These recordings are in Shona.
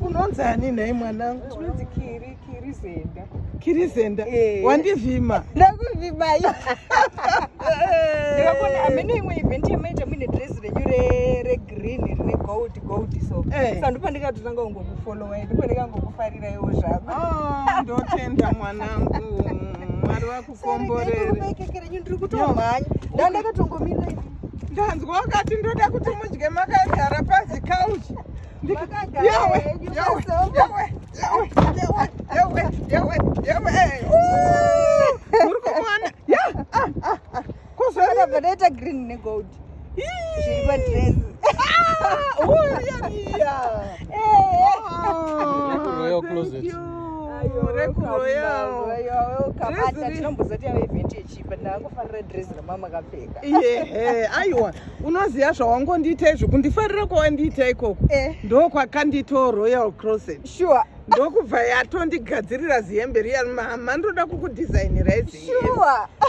Unonzani nei mwanangu? Chinonzi Kirizenda. Kirizenda? Wandivhima? Ndakuvhima iyo. Ndikakona amene imwe event yamaita muine dress renyu regreen rine gold so. Saka ndipo ndikatotanga kungokufollowa ndipo ndikangokufarira iwo zvako. Ndotenda mwanangu. Mwari vakukomborere. Kekere renyu ndiri kutomhanya. Ndandakatongomirira ivi. Ndanzwa wakati ndoda kuti mudye makagara pasi couch. Kuzvakabvadaita green negold zviri padress tinombozati yava event yechipa ndakangofarira dress ramama kapfeka. Aiwa, unoziva zvawangondiita izvo kundifarira kwawandiita ikoko ndokwakandito Royal Closet. Sure. Ndokubva yatondigadzirira zihembe riya mama ndoda kukudhizainira izi.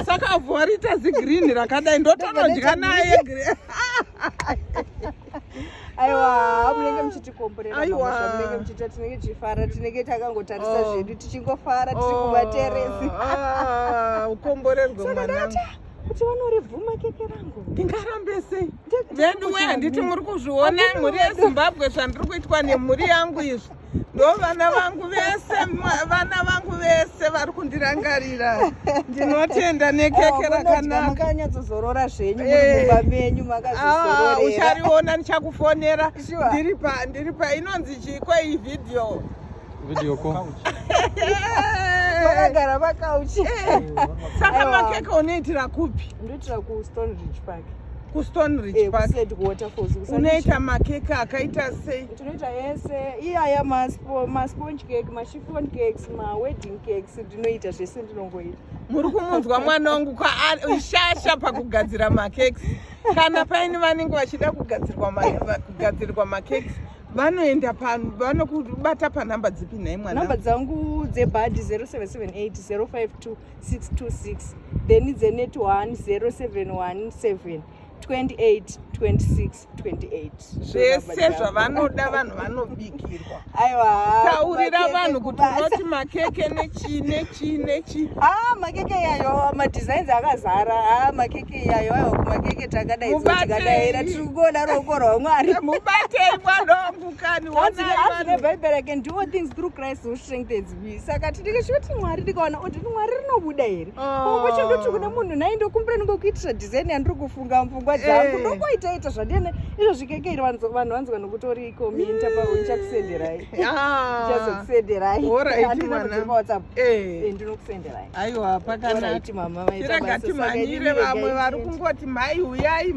Saka avhorita zigreen rakadai ndotonodya naye. Aiwa, munenge muchitikomborera mamusha, munenge muchita tinenge tichifara, tinenge takangotarisa zvedu tichingofara tiri kuvateresi. Ukomborerwe mwanangu. Kuti vanorevhuma keke rangu. Ndingarambe sei? Veduwe handiti muri kuzviona mhuri yeZimbabwe zvandiri kuitwa nemhuri yangu izvi. Ndo vana vangu vese vari kundirangarira. Ndinotenda nekeke rakanaka. Makanyatsodzorora zvenyu mumba menyu makazvisororera. Uchariona ndichakufonera. Ndiri pa inonzi chiko iyi video call. Vakagara pakauchi. Saka makeke unoitira kupi? Ndoitira kuStone Ridge Park. KuStone Ridge Park. Waterfalls. Unoita makeke akaita sei? Tinoita yese iyaya masponge cake, chiffon cakes, wedding cakes, ndinoita zvese ndinongoita. Muri kumunzwa mwana wangu ishasha pakugadzira makekes. Kana paini vanenge vachida kugadzirwa makekes vanoenda vanokubata panhamba dzipi nhai mwana? Namba dzangu dzebhadhi 0778 052 626 then dzenet 1 0717 28 26 28. Zvese zvavanoda vanhu vanobikirwa. Aiwa. Taurira vanhu kuti unoti makeke nechi. Makeke yayo madesigns akazara. Makeke yayo aiwa kumakeke takadai tikadaira tiri kuona ruoko rwaMwari. Mubatei mwana wangu kani wona. The Bible can do all things through Christ who strengthens me. Saka tinenge shoti Mwari ndikaona kuti Mwari rinobuda here. Pochondoti kuna munhu nhai ndokumbira ngokuitira design yandiri kufunga mupfungwa dzangu ndokoitaita zvadene izvo zvikeke iri vanhu vanzwa nokutori komenta ndichakusenderai. Ndichazokusenderai. Alright mwana. WhatsApp. Ndinokusenderai. Aiwa pakanaka. Mama vaita basa. Tiragati manyire vamwe vari kungoti mai uyai.